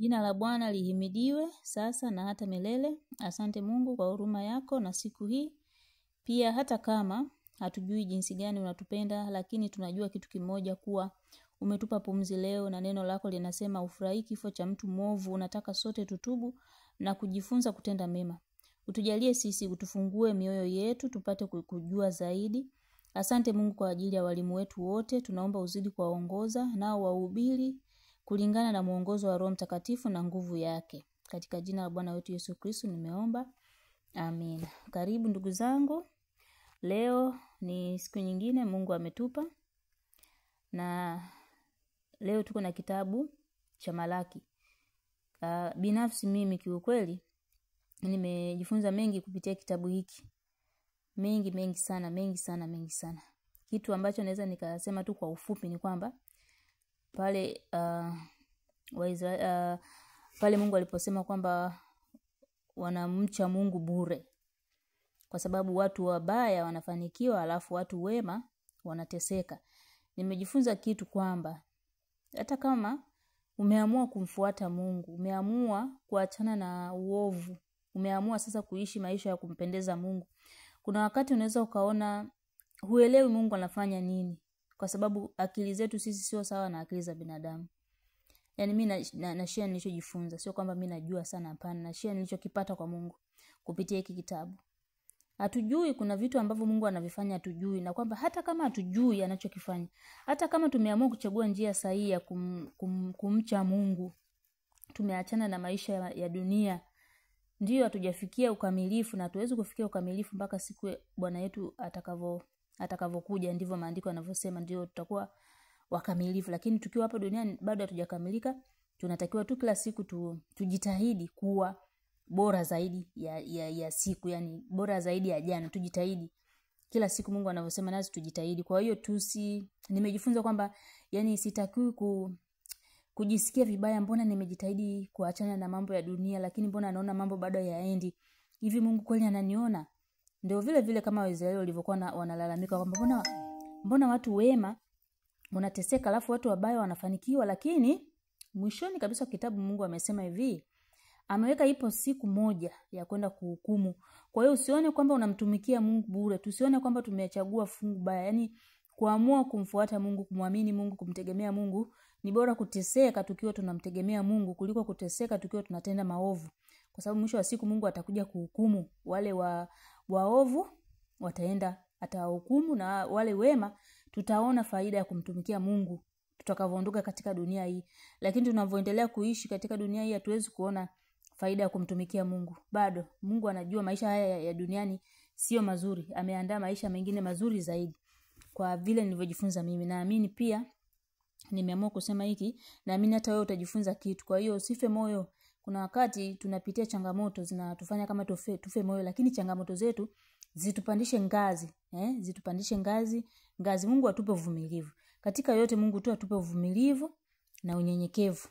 Jina la Bwana lihimidiwe sasa na hata milele. Asante Mungu kwa huruma yako na siku hii. Pia hata kama hatujui jinsi gani unatupenda, lakini tunajua kitu kimoja, kuwa umetupa pumzi leo na neno lako linasema ufurahi kifo cha mtu mwovu. Unataka sote tutubu na kujifunza kutenda mema. Utujalie sisi, utufungue mioyo yetu tupate kujua zaidi. Asante Mungu kwa ajili ya walimu wetu wote. Tunaomba uzidi kuwaongoza nao wahubiri kulingana na mwongozo wa Roho Mtakatifu na nguvu yake. Katika jina la Bwana wetu Yesu Kristo nimeomba. Amen. Karibu ndugu zangu. Leo ni siku nyingine Mungu ametupa. Na leo tuko na kitabu cha Malaki. Binafsi mimi kiukweli nimejifunza mengi kupitia kitabu hiki. Mengi sana. Kitu ambacho naweza nikasema tu kwa ufupi ni kwamba pale pale Mungu aliposema kwamba wanamcha Mungu bure, kwa sababu watu wabaya wanafanikiwa alafu watu wema wanateseka. Nimejifunza kitu kwamba hata kama umeamua kumfuata Mungu, umeamua kuachana na uovu, umeamua sasa kuishi maisha ya kumpendeza Mungu, kuna wakati unaweza ukaona huelewi Mungu anafanya nini, kwa sababu akili zetu sisi sio sawa na akili za binadamu. Yaani mimi na share nilichojifunza, sio kwamba mimi najua sana, hapana, na share nilichokipata kwa Mungu kupitia hiki kitabu. Hatujui, kuna vitu ambavyo Mungu anavifanya hatujui, na kwamba hata kama hatujui anachokifanya, hata kama tumeamua kuchagua njia sahihi ya kumcha Mungu, tumeachana na maisha ya dunia, ndio hatujafikia ukamilifu, na hatuwezi kufikia ukamilifu mpaka siku Bwana yetu atakavyokuja. Ndivyo maandiko yanavyosema, ndio tutakuwa wakamilifu. Lakini tukiwa hapa duniani bado hatujakamilika. Tunatakiwa tu kila siku tujitahidi kuwa bora zaidi ya siku, yani bora zaidi ya jana. Tujitahidi kila siku Mungu anavyosema, nasi tujitahidi. Kwa hiyo nimejifunza kwamba yani sitakiwi kujisikia vibaya, mbona nimejitahidi kuachana na mambo ya dunia lakini mbona naona mambo bado yaendi hivi, Mungu kweli ananiona? Ndio vile kama Waisraeli walivyokuwa wanalalamika kwamba mbona watu wema wanateseka alafu watu wabaya wanafanikiwa. Lakini mwishoni kabisa kitabu Mungu amesema hivi, ameweka ipo siku moja ya kwenda kuhukumu. Kwa hiyo usione kwamba unamtumikia Mungu bure, tusione kwamba tumechagua fungu baya. Yani kuamua kumfuata Mungu, kumwamini Mungu, kumtegemea Mungu, ni bora kuteseka tukiwa tunamtegemea Mungu kuliko kuteseka tukiwa tunatenda maovu, kwa sababu mwisho wa siku Mungu atakuja kuhukumu. Wale waovu atawahukumu, na wale wema tutaona faida ya kumtumikia Mungu tutakavyoondoka katika dunia hii. Lakini tunavyoendelea kuishi katika dunia hii hatuwezi kuona faida ya kumtumikia Mungu. Bado Mungu anajua maisha haya ya duniani sio mazuri, ameandaa maisha mengine mazuri zaidi. Kwa vile nilivyojifunza mimi, naamini pia nimeamua kusema hiki, naamini hata wewe utajifunza kitu. Kwa hiyo usife moyo. Kuna wakati tunapitia changamoto zinatufanya kama tufe moyo, lakini changamoto zetu zitupandishe ngazi, zitupandishe ngazi. Mungu atupe uvumilivu. Katika yote Mungu tu atupe uvumilivu na unyenyekevu.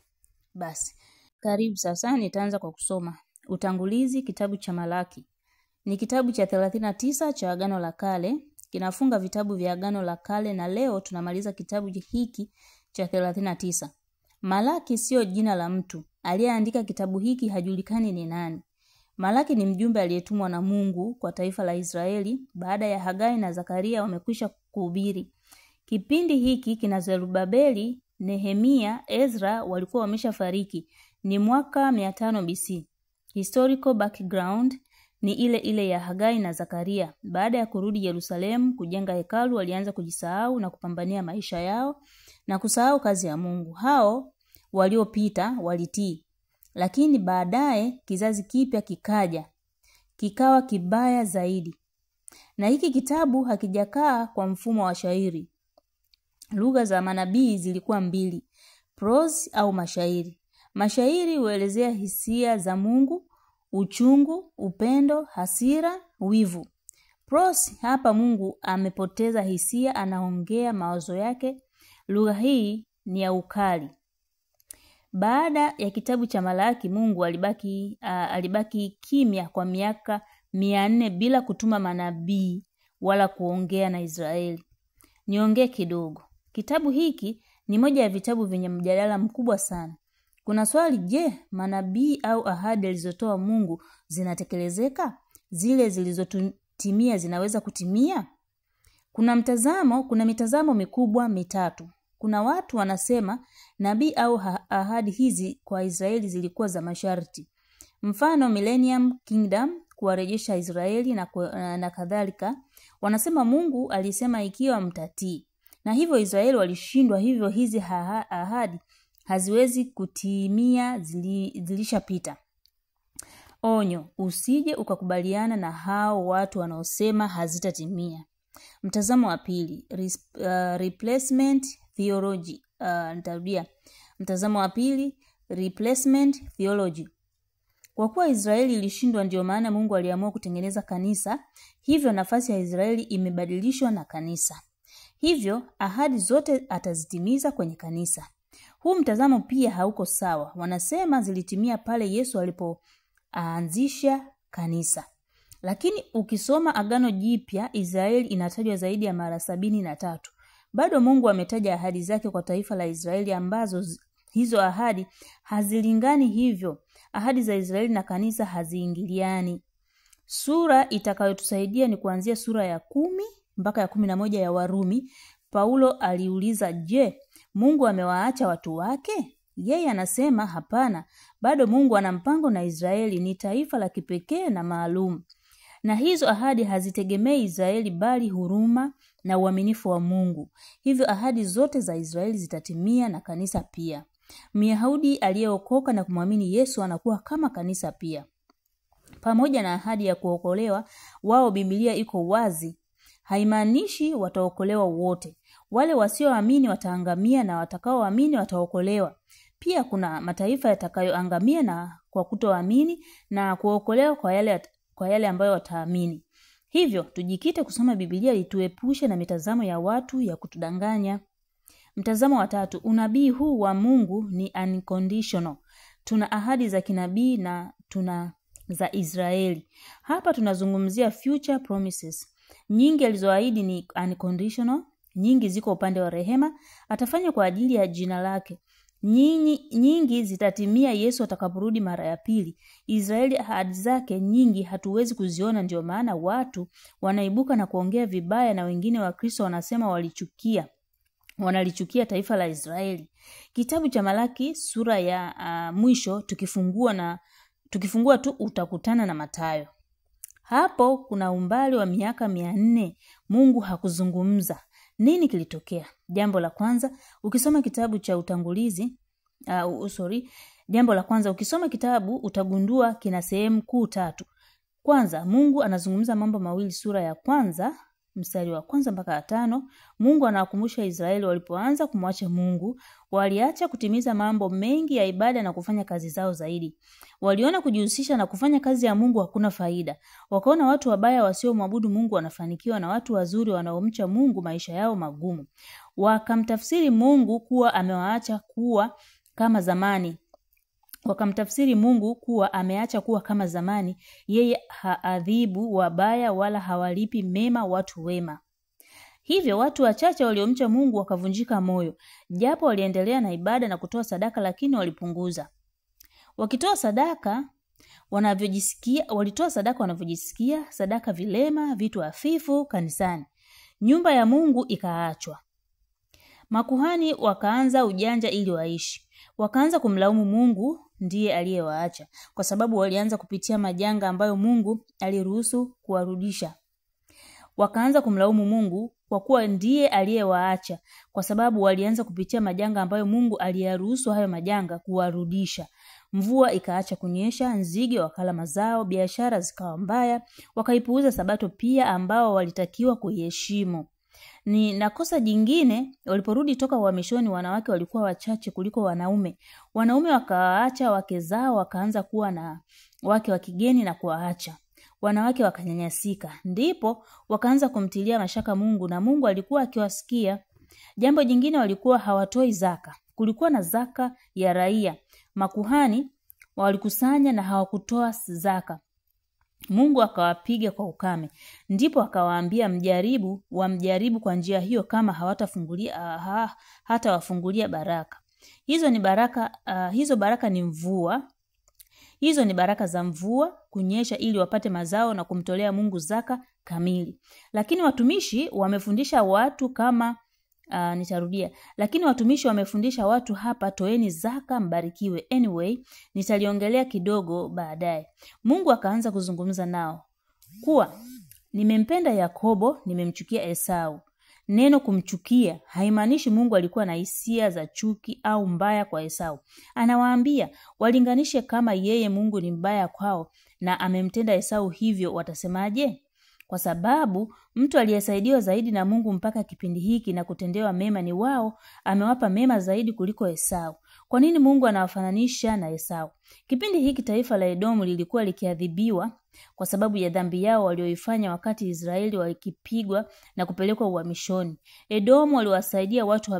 Basi, karibu sasa nitaanza kwa kusoma utangulizi. Kitabu cha Malaki ni kitabu cha 39 cha Agano la Kale, kinafunga vitabu vya Agano la Kale, na leo tunamaliza kitabu hiki cha 39. Malaki sio jina la mtu. Aliyeandika kitabu hiki hajulikani ni nani. Malaki ni mjumbe aliyetumwa na Mungu kwa taifa la Israeli baada ya Hagai na Zakaria wamekwisha kuhubiri. Kipindi hiki kina Zerubabeli, Nehemia, Ezra walikuwa wameshafariki. Ni mwaka 500 BC. Historical background ni ile ya Hagai na Zakaria. Baada ya kurudi Yerusalemu kujenga hekalu, walianza kujisahau na kupambania maisha yao na kusahau kazi ya Mungu. Hao waliopita walitii. Lakini baadaye kizazi kipya kikawa kibaya zaidi. Na hiki kitabu hakijakaa kwa mfumo wa shairi. Lugha za manabii zilikuwa mbili, prose au mashairi. Mashairi huelezea hisia za Mungu, uchungu, upendo, hasira, wivu. Prose, hapa Mungu amepoteza hisia, anaongea mawazo yake. Lugha hii ni ya ukali. Baada ya kitabu cha Malaki, Mungu alibaki kimya kwa miaka 400 bila kutuma manabii wala kuongea na Israeli. Niongee kidogo. Kitabu hiki ni moja ya vitabu vyenye mjadala mkubwa sana. Kuna swali, je, manabii au ahadi alizotoa Mungu zinatekelezeka? Zile zilizotimia zinaweza kutimia? Kuna mitazamo mikubwa mitatu. Kuna watu wanasema nabii au ahadi hizi kwa Israeli zilikuwa za masharti. Mfano Millennium Kingdom, kuwarejesha Israeli na kadhalika. Wanasema Mungu alisema ikiwa mtatii. Na hivyo Israeli walishindwa, hivyo hizi ahadi haziwezi kutimia, zilishapita. Onyo, usije ukakubaliana na hao watu wanaosema hazitatimia. Mtazamo wa pili, replacement theology. Nitarudia. Mtazamo wa pili, replacement theology. Kwa kuwa Israeli ilishindwa, ndio maana Mungu aliamua kutengeneza kanisa, hivyo nafasi ya Israeli imebadilishwa na kanisa. Hivyo ahadi zote atazitimiza kwenye kanisa. Huu mtazamo pia hauko sawa. Wanasema zilitimia pale Yesu alipoanzisha kanisa. Lakini ukisoma Agano Jipya, Israeli inatajwa zaidi ya mara 73. Bado Mungu ametaja ahadi zake kwa taifa la Israeli ambazo hizo ahadi hazilingani, hivyo ahadi za Israeli na kanisa haziingiliani. Sura itakayotusaidia ni kuanzia sura ya 10 mpaka ya 11 ya Warumi. Paulo aliuliza, je, Mungu amewaacha watu wake? Yeye anasema hapana, bado Mungu ana mpango na Israeli, ni taifa la kipekee na maalum. Na hizo ahadi hazitegemei Israeli bali huruma na uaminifu wa Mungu. Hivyo ahadi zote za Israeli zitatimia na kanisa pia. Myahudi aliyeokoka na kumwamini Yesu anakuwa kama kanisa pia. Pamoja na ahadi ya kuokolewa, wao Biblia iko wazi, haimaanishi wataokolewa wote. Wale wasioamini wataangamia na watakaoamini wataokolewa. Pia kuna mataifa yatakayoangamia na kwa kutoamini, na kuokolewa kwa yale ambayo wataamini. Hivyo tujikite kusoma Biblia ili tuepushe na mitazamo ya watu ya kutudanganya. Mtazamo wa tatu, unabii huu wa Mungu ni unconditional. Tuna ahadi za kinabii na tuna za Israeli. Hapa tunazungumzia future promises. Nyingi alizoahidi ni unconditional, nyingi ziko upande wa rehema, atafanya kwa ajili ya jina lake. Nyingi zitatimia Yesu atakaporudi mara ya pili. Israeli ahadi zake nyingi hatuwezi kuziona, ndio maana watu wanaibuka na kuongea vibaya, na wengine wa Kristo wanasema wanalichukia taifa la Israeli. Kitabu cha Malaki sura ya mwisho tukifungua tu utakutana na Mathayo. Hapo kuna umbali wa miaka 400 Mungu hakuzungumza. Nini kilitokea? Jambo la kwanza, ukisoma kitabu cha utangulizi, ukisoma kitabu utagundua kina sehemu kuu 3. Kwanza, Mungu anazungumza mambo mawili sura ya kwanza, mstari wa 1 mpaka 5. Mungu anawakumbusha Israeli walipoanza kumwacha Mungu, waliacha kutimiza mambo mengi ya ibada na kufanya kazi zao zaidi. Waliona kujihusisha na kufanya kazi ya Mungu hakuna faida. Wakaona watu wabaya wasiomwabudu Mungu wanafanikiwa na watu wazuri wanaomcha Mungu maisha yao magumu. Wakamtafsiri Mungu kuwa amewaacha kuwa kama zamani. Ameacha kuwa kama zamani. Yeye haadhibu wabaya wala hawalipi mema watu wema. Hivyo watu wachache waliomcha Mungu wakavunjika moyo. Japo waliendelea na ibada na kutoa sadaka, lakini walipunguza. Walitoa sadaka wanavyojisikia, sadaka vilema, vitu hafifu kanisani. Nyumba ya Mungu ikaachwa. Makuhani wakaanza ujanja ili waishi. Wakaanza kumlaumu Mungu ndiye aliyewaacha, kwa sababu walianza kupitia majanga ambayo Mungu aliruhusu kuwarudisha. Wakaanza kumlaumu Mungu kwa kuwa ndiye aliyewaacha, kwa sababu walianza kupitia majanga ambayo Mungu aliyaruhusu hayo majanga kuwarudisha. Mvua ikaacha kunyesha, nzige wakala mazao, biashara zikawa mbaya, wakaipuuza sabato pia ambao walitakiwa kuiheshimu. Na kosa jingine, waliporudi toka uhamishoni, wanawake walikuwa wachache kuliko wanaume. Wanaume wakawaacha wake zao, wakaanza kuwa na wake wa kigeni na kuwaacha. Wanawake wakanyanyasika. Ndipo wakaanza kumtilia mashaka Mungu, na Mungu alikuwa akiwasikia. Jambo jingine, walikuwa hawatoi zaka. Kulikuwa na zaka ya raia. Makuhani walikusanya na hawakutoa zaka. Mungu akawapiga kwa ukame. Ndipo akawaambia wamjaribu kwa njia hiyo kama hata wafungulia baraka. Hizo baraka ni mvua. Hizo ni baraka za mvua kunyesha ili wapate mazao na kumtolea Mungu zaka kamili. Lakini watumishi wamefundisha watu hapa, toeni zaka mbarikiwe. Anyway, nitaliongelea kidogo baadaye. Mungu akaanza kuzungumza nao kuwa nimempenda Yakobo, nimemchukia Esau. Neno kumchukia haimaanishi Mungu alikuwa na hisia za chuki au mbaya kwa Esau. Anawaambia walinganishe kama yeye Mungu ni mbaya kwao na amemtenda Esau hivyo, watasemaje? Kwa sababu mtu aliyesaidiwa zaidi na Mungu mpaka kipindi hiki na kutendewa mema ni wao, amewapa mema zaidi kuliko Esau. Kwa nini Mungu anawafananisha na Esau? Kipindi hiki taifa la Edomu lilikuwa likiadhibiwa kwa sababu ya dhambi yao walioifanya wakati Israeli walikipigwa na kupelekwa uhamishoni. Edomu waliwasaidia watu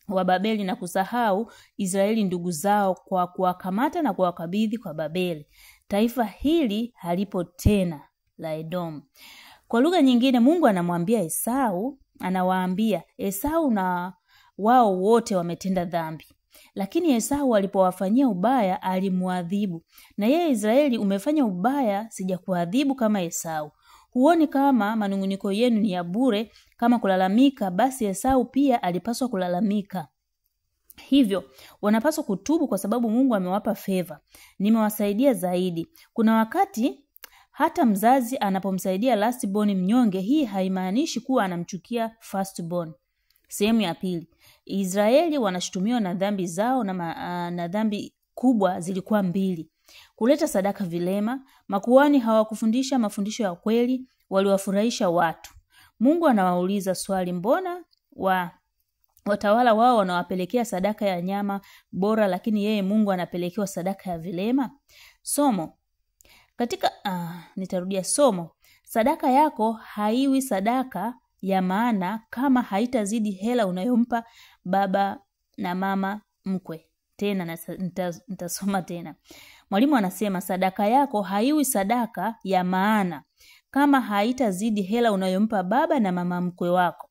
wa Babeli na kusahau Israeli ndugu zao kwa kuwakamata na kuwakabidhi kwa Babeli. Taifa hili halipo tena la Edomu. Kwa lugha nyingine, Mungu anamwambia Esau, anawaambia Esau na wao wote wametenda dhambi. Lakini Esau alipowafanyia ubaya alimuadhibu. Na yeye Israeli, umefanya ubaya, sijakuadhibu kama Esau. Huoni kama manunguniko yenu ni ya bure kama kulalamika? Basi Esau pia alipaswa kulalamika. Hivyo wanapaswa kutubu kwa sababu Mungu amewapa favor. Nimewasaidia zaidi. Kuna wakati hata mzazi anapomsaidia last born mnyonge, hii haimaanishi kuwa anamchukia first born. Sehemu ya pili. Israeli wanashutumiwa na dhambi zao na dhambi kubwa zilikuwa mbili. Kuleta sadaka vilema. Makuhani hawakufundisha mafundisho ya kweli, waliwafurahisha watu. Mungu anawauliza swali, mbona watawala wao wanawapelekea sadaka ya nyama bora, lakini yeye Mungu anapelekewa sadaka ya vilema? Somo. Somo. Sadaka yako haiwi sadaka ya maana kama haitazidi hela unayompa baba na mama mkwe. Tena nitasoma tena. Mwalimu anasema sadaka yako haiwi sadaka ya maana kama haitazidi hela unayompa baba na mama mkwe wako.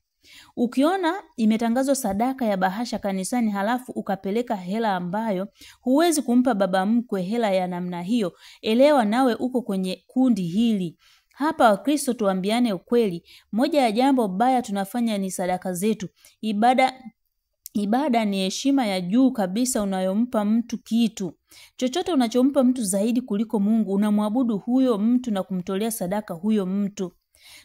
Ukiona imetangazwa sadaka ya bahasha kanisani halafu ukapeleka hela ambayo huwezi kumpa baba mkwe hela ya namna hiyo, elewa nawe uko kwenye kundi hili. Hapa Wakristo tuambiane ukweli, moja ya jambo baya tunafanya ni sadaka zetu. Ibada ni heshima ya juu kabisa unayompa mtu kitu. Chochote unachompa mtu zaidi kuliko Mungu, unamwabudu huyo mtu na kumtolea sadaka huyo mtu.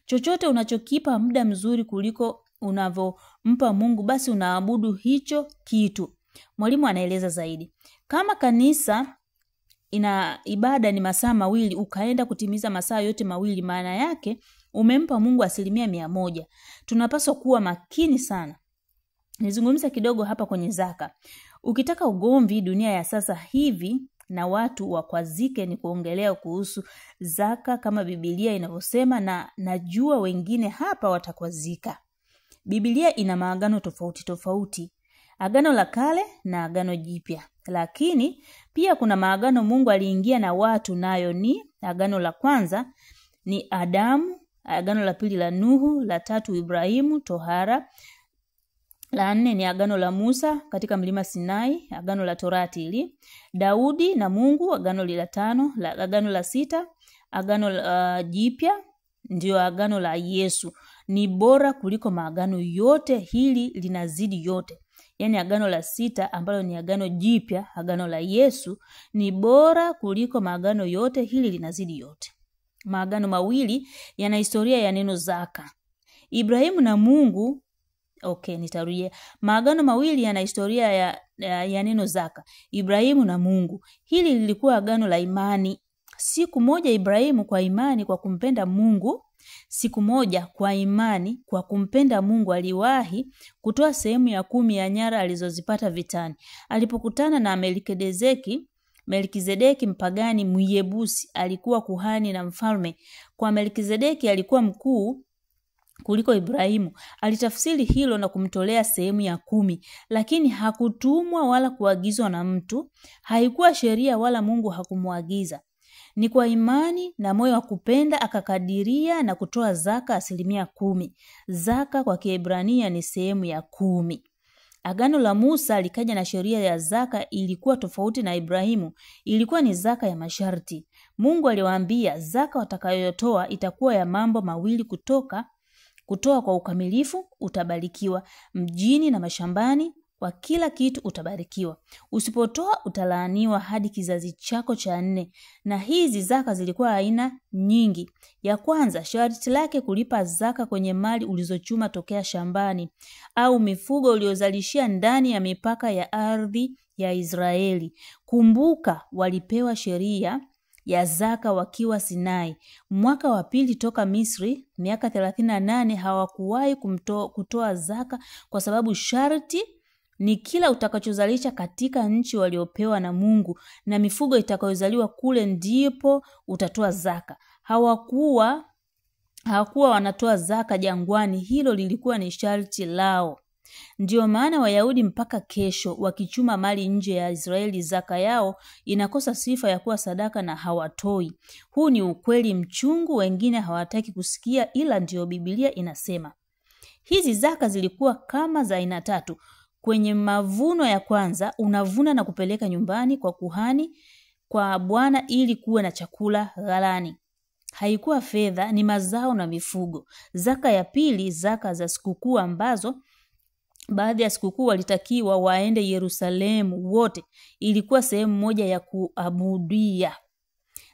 Chochote unachokipa muda mzuri kuliko unavompa Mungu, basi unaabudu hicho kitu. Mwalimu anaeleza zaidi. Kama kanisa ina ibada ni masaa mawili, ukaenda kutimiza masaa yote mawili, maana yake umempa Mungu 100%. Tunapaswa kuwa makini sana. Nizungumza kidogo hapa kwenye zaka. Ukitaka ugomvi dunia ya sasa hivi na watu wakwazike ni kuongelea kuhusu zaka kama Biblia inavyosema, na najua wengine hapa watakwazika. Biblia ina maagano tofauti tofauti. Agano la kale na agano jipya. Lakini pia kuna maagano Mungu aliingia na watu, nayo ni agano la kwanza ni Adamu, agano la pili la Nuhu, la tatu Ibrahimu, tohara, la 4 ni agano la Musa katika mlima Sinai, agano la Torati ili Daudi na Mungu, agano la 5, agano la 6, agano jipya ndio agano la Yesu. Ni bora kuliko maagano yote, hili linazidi yote. Yaani agano la 6 ambalo ni agano jipya, agano la Yesu, ni bora kuliko maagano yote, hili linazidi yote. Maagano mawili yana historia ya neno zaka. Ibrahimu na Mungu, nitarudia. Maagano mawili yana historia ya neno zaka. Ibrahimu na Mungu. Hili lilikuwa agano la imani. Siku moja Ibrahimu kwa imani kwa kumpenda Mungu, aliwahi kutoa sehemu ya 10 ya nyara alizozipata vitani. Alipokutana na Melkizedeki mpagani Myebusi, alikuwa kuhani na mfalme. Kwa Melkizedeki alikuwa mkuu kuliko Ibrahimu. Alitafsiri hilo na kumtolea sehemu ya 10, lakini hakutumwa wala kuagizwa na mtu. Haikuwa sheria wala Mungu hakumuagiza. Ni kwa imani na moyo wa kupenda akakadiria na kutoa zaka 10%. Zaka kwa Kiebrania ni sehemu ya 10. Agano la Musa likaja na sheria ya zaka, ilikuwa tofauti na Ibrahimu. Ilikuwa ni zaka ya masharti. Mungu aliwaambia zaka watakayotoa itakuwa ya mambo mawili: kutoa kwa ukamilifu utabarikiwa, mjini na mashambani kwa kila kitu utabarikiwa. Usipotoa utalaaniwa hadi kizazi chako cha 4. Na hizi zaka zilikuwa aina nyingi. Ya kwanza, sharti lake kulipa zaka kwenye mali ulizochuma tokea shambani au mifugo uliozalishia ndani ya mipaka ya ardhi ya Israeli. Kumbuka walipewa sheria ya zaka wakiwa Sinai. Mwaka wa pili toka Misri, miaka 38 hawakuwahi kutoa zaka kwa sababu sharti ni kila utakachozalisha katika nchi waliopewa na Mungu, na mifugo itakayozaliwa kule ndipo utatoa zaka. Hawakuwa wanatoa zaka jangwani, hilo lilikuwa ni sharti lao. Ndio maana Wayahudi mpaka kesho wakichuma mali nje ya Israeli, zaka yao inakosa sifa ya kuwa sadaka na hawatoi. Huu ni ukweli mchungu, wengine hawataki kusikia, ila ndio Biblia inasema. Hizi zaka zilikuwa kama za aina 3. Kwenye mavuno ya kwanza, unavuna na kupeleka nyumbani kwa kuhani, kwa Bwana, ili kuwe na chakula ghalani. Haikuwa fedha, ni mazao na mifugo. Zaka ya pili, zaka za sikukuu, ambazo baadhi ya sikukuu walitakiwa waende Yerusalemu wote. Ilikuwa sehemu moja ya kuabudia.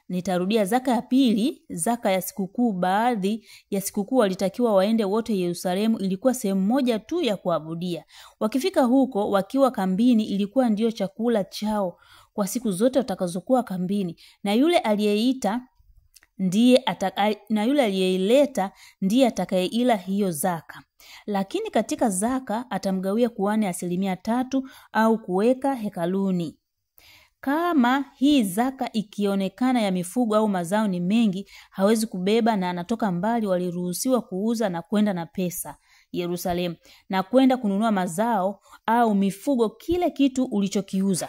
Nitarudia, zaka ya pili, zaka ya sikukuu. Baadhi ya sikukuu walitakiwa waende wote Yerusalemu, ilikuwa sehemu moja tu ya kuabudia. Wakifika huko wakiwa kambini, ilikuwa ndio chakula chao kwa siku zote watakazokuwa kambini. Na yule aliyeileta ndiye atakayeila hiyo zaka. Lakini katika zaka atamgawia kuhani 3% au kuweka hekaluni. Kama hii zaka ikionekana ya mifugo au mazao ni mengi, hawezi kubeba na anatoka mbali, waliruhusiwa kuuza na kwenda na pesa Yerusalemu na kwenda kununua mazao au mifugo, kile kitu ulichokiuza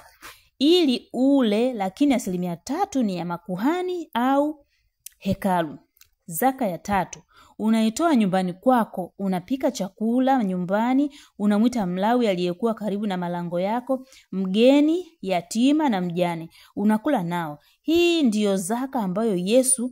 ili ule, lakini 3% ni ya makuhani au hekalu. Zaka ya 3 unaitoa nyumbani kwako, unapika chakula nyumbani, unamwita Mlawi aliyekuwa karibu na malango yako, mgeni, yatima na mjane, unakula nao. Hii ndiyo zaka ambayo Yesu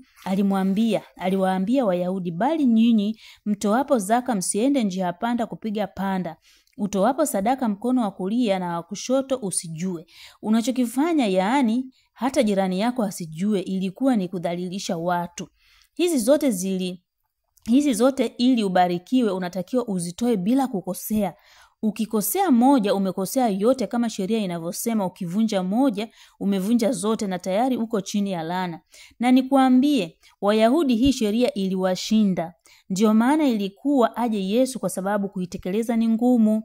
aliwaambia Wayahudi, bali nyinyi mtoapo zaka msiende njia panda kupiga panda. Utoapo sadaka mkono wa kulia na wa kushoto usijue unachokifanya, yaani hata jirani yako asijue. Ilikuwa ni kudhalilisha watu. Hizi zote ili ubarikiwe unatakiwa uzitoe bila kukosea. Ukikosea moja umekosea yote, kama sheria inavyosema. Ukivunja moja umevunja zote na tayari uko chini ya laana. Na nikwambie, Wayahudi hii sheria iliwashinda. Ndio maana ilikuwa aje Yesu, kwa sababu kuitekeleza ni ngumu.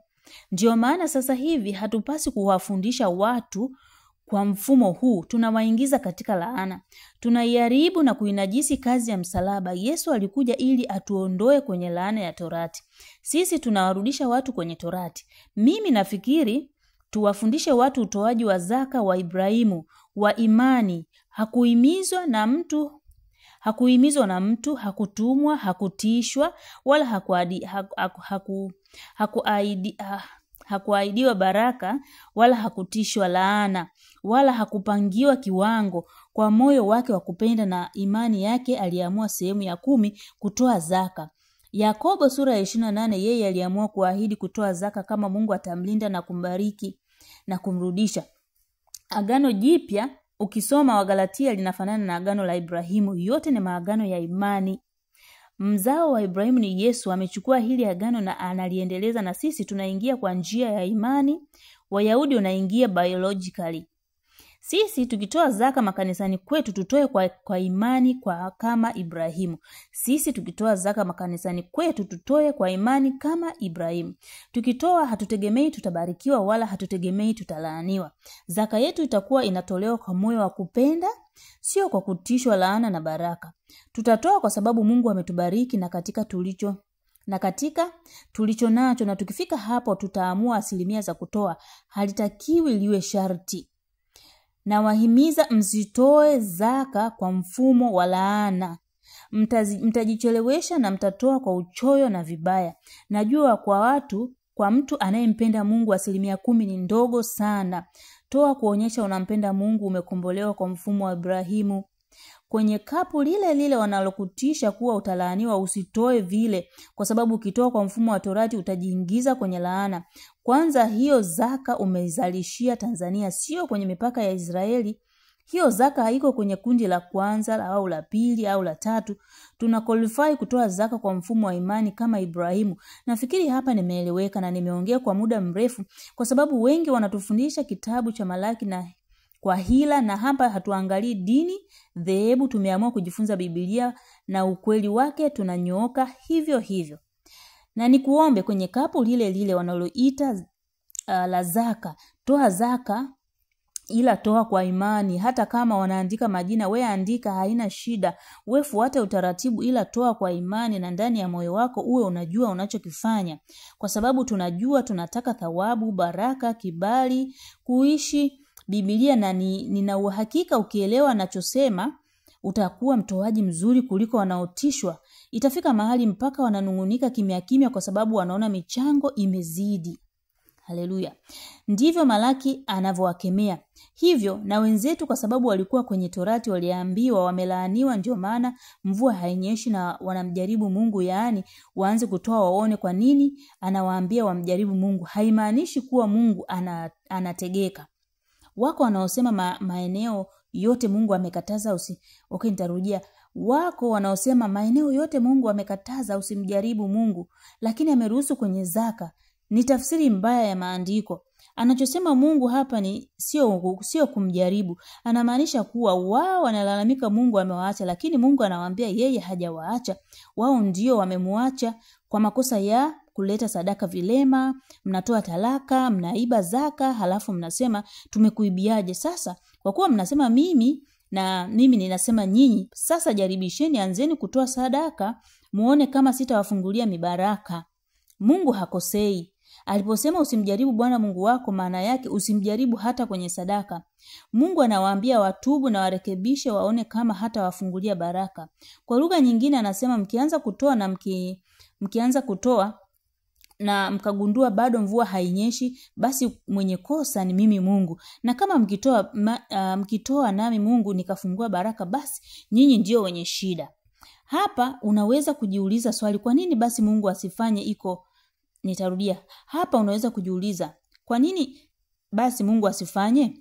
Ndio maana sasa hivi hatupasi kuwafundisha watu kwa mfumo huu, tunawaingiza katika laana. Tunaiharibu na kuinajisi kazi ya msalaba. Yesu alikuja ili atuondoe kwenye laana ya Torati. Sisi tunawarudisha watu kwenye Torati. Mimi nafikiri tuwafundishe watu utoaji wa zaka wa Ibrahimu wa imani. Hakuhimizwa na mtu, hakutumwa, hakutishwa, wala hakuahidiwa baraka, wala hakutishwa laana, wala hakupangiwa kiwango. Kwa moyo wake wa kupenda na imani yake aliamua sehemu ya 10 kutoa zaka. Yakobo sura ya 28, yeye aliamua kuahidi kutoa zaka kama Mungu atamlinda na kumbariki na kumrudisha. Agano Jipya ukisoma Wagalatia linafanana na agano la Ibrahimu. Yote ni maagano ya imani. Mzao wa Ibrahimu ni Yesu. Amechukua hili agano na analiendeleza, na sisi tunaingia kwa njia ya imani. Wayahudi wanaingia biologically. Sisi tukitoa zaka makanisani kwetu tutoe kwa imani kama Ibrahimu. Sisi tukitoa zaka makanisani kwetu tutoe kwa imani kama Ibrahimu. Tukitoa hatutegemei tutabarikiwa, wala hatutegemei tutalaaniwa. Zaka yetu itakuwa inatolewa kwa moyo wa kupenda, sio kwa kutishwa laana na baraka. Tutatoa kwa sababu Mungu ametubariki na katika tulicho nacho, na tukifika hapo tutaamua 100% za kutoa. Halitakiwi liwe sharti. Na wahimiza msitoe zaka kwa mfumo wa laana. Mtajichelewesha na mtatoa kwa uchoyo na vibaya. Najua kwa watu kwa mtu anayempenda Mungu 10% ni ndogo sana. Toa kuonyesha unampenda Mungu, umekombolewa kwa mfumo wa Ibrahimu. Kwenye kapu lile lile wanalokutisha kuwa utalaaniwa, usitoe vile, kwa sababu ukitoa kwa mfumo wa Torati utajiingiza kwenye laana. Kwanza hiyo zaka umeizalishia Tanzania, sio kwenye mipaka ya Israeli. Hiyo zaka haiko kwenye kundi la kwanza au la pili au la tatu. Tuna qualify kutoa zaka kwa mfumo wa imani kama Ibrahimu. Nafikiri hapa nimeeleweka na nimeongea kwa muda mrefu, kwa sababu wengi wanatufundisha kitabu cha Malaki na kwa hila, na hapa hatuangalii dini, dhehebu. Tumeamua kujifunza Biblia na ukweli wake tunanyooka hivyo hivyo. Na nikuombe kwenye kapu lile lile wanaloita la zaka, toa zaka, ila toa kwa imani. Hata kama wanaandika majina, we andika, haina shida. We fuata utaratibu, ila toa kwa imani, na ndani ya moyo wako uwe unajua unachokifanya, kwa sababu tunajua tunataka thawabu, baraka, kibali, kuishi Biblia, na nina uhakika ukielewa ninachosema utakuwa mtoaji mzuri kuliko wanaotishwa. Itafika mahali mpaka wananungunika kimya kimya kwa sababu wanaona michango imezidi. Haleluya. Ndivyo Malaki anavyowakemea. Hivyo na wenzetu, kwa sababu walikuwa kwenye Torati, waliambiwa wamelaaniwa, ndio maana mvua hainyeshi na wanamjaribu Mungu, yaani waanze kutoa waone kwa nini anawaambia wamjaribu Mungu. Haimaanishi kuwa Mungu anategeka. Wako wanaosema maeneo yote Mungu amekataza nitarudia. Wako wanaosema maeneo yote Mungu amekataza usimjaribu Mungu, lakini ameruhusu kwenye zaka. Ni tafsiri mbaya ya maandiko. Anachosema Mungu hapa ni sio kumjaribu. Anamaanisha kuwa wao wanalalamika Mungu amewaacha, lakini Mungu anawaambia yeye hajawaacha. Wao ndio wamemuacha kwa makosa ya kuleta sadaka vilema, mnatoa talaka, mnaiba zaka, halafu mnasema tumekuibiaje? Sasa kwa kuwa mnasema mimi na mimi ninasema nyinyi, sasa jaribisheni, anzeni kutoa sadaka, muone kama sitawafungulia mibaraka. Mungu hakosei. Aliposema usimjaribu Bwana Mungu wako, maana yake usimjaribu hata kwenye sadaka. Mungu anawaambia watubu na warekebishe, waone kama hata wafungulia baraka. Kwa lugha nyingine anasema mkianza kutoa na mkagundua bado mvua hainyeshi, basi mwenye kosa ni mimi Mungu. Na kama mkitoa nami Mungu nikafungua baraka, basi nyinyi ndio wenye shida. Hapa unaweza kujiuliza swali, kwa nini basi Mungu asifanye nitarudia. Hapa unaweza kujiuliza, kwa nini basi Mungu asifanye?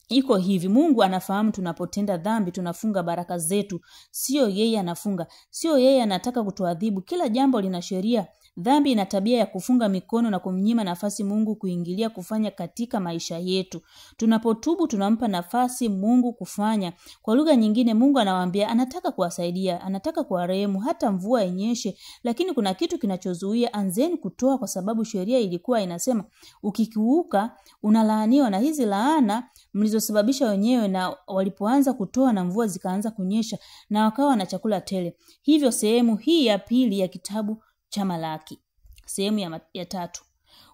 Iko hivi, Mungu anafahamu tunapotenda dhambi tunafunga baraka zetu. Sio yeye anafunga. Sio yeye anataka kutuadhibu. Kila jambo lina sheria. Dhambi ina tabia ya kufunga mikono na kumnyima nafasi Mungu kuingilia kufanya katika maisha yetu. Tunapotubu tunampa nafasi Mungu kufanya. Kwa lugha nyingine, Mungu anawaambia anataka kuwasaidia, anataka kuwarehemu hata mvua inyeshe, lakini kuna kitu kinachozuia. Anzeni kutoa, kwa sababu sheria ilikuwa inasema ukikiuka unalaaniwa, na hizi laana mlizosababisha wenyewe. Na walipoanza kutoa na mvua zikaanza kunyesha na wakawa na chakula tele. Hivyo sehemu hii ya pili ya kitabu cha Malaki, sehemu ya 3,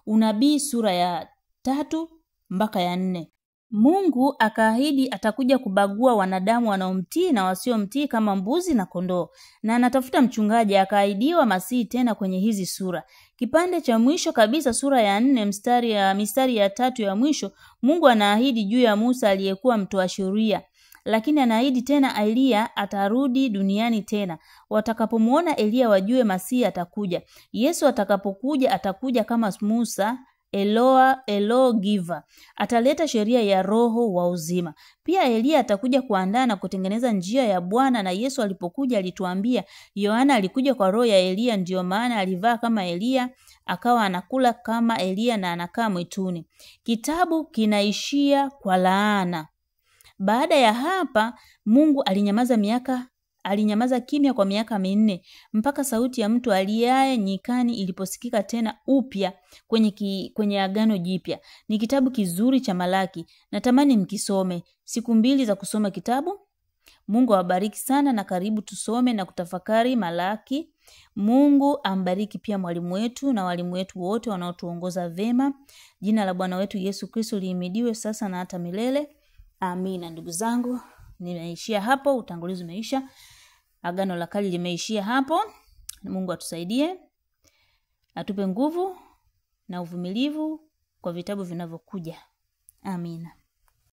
unabii sura ya 3 mpaka ya 4. Mungu akaahidi atakuja kubagua wanadamu wanaomtii na wasiomtii kama mbuzi na kondoo, na anatafuta mchungaji. Akaahidiwa Masihi tena kwenye hizi sura. Kipande cha mwisho kabisa, sura ya 4 mistari ya 3 ya mwisho, Mungu anaahidi juu ya Musa aliyekuwa mtoa sheria, lakini anaahidi tena Elia atarudi duniani tena. Watakapomuona Elia wajue Masihi atakuja. Yesu atakapokuja atakuja kama Musa, Elo giver. Ataleta sheria ya roho wa uzima. Pia Elia atakuja kuandaa na kutengeneza njia ya Bwana, na Yesu alipokuja alituambia, Yohana alikuja kwa roho ya Elia, ndio maana alivaa kama Elia, akawa anakula kama Elia na anakaa mwituni. Kitabu kinaishia kwa laana. Baada ya hapa Mungu alinyamaza kimya kwa miaka 4 mpaka sauti ya mtu aliaye nyikani iliposikika tena upya kwenye Agano Jipya. Ni kitabu kizuri cha Malaki. Natamani mkisome. Siku 2 za kusoma kitabu. Mungu awabariki sana, na karibu tusome na kutafakari Malaki. Mungu ambariki pia mwalimu wetu na walimu wetu wote wanaotuongoza vema. Jina la Bwana wetu Yesu Kristo lihimidiwe sasa na hata milele. Amina. Ndugu zangu, nimeishia hapo. Utangulizi umeisha. Agano la Kale limeishia hapo. Mungu atusaidie, atupe nguvu na uvumilivu kwa vitabu vinavyokuja. Amina.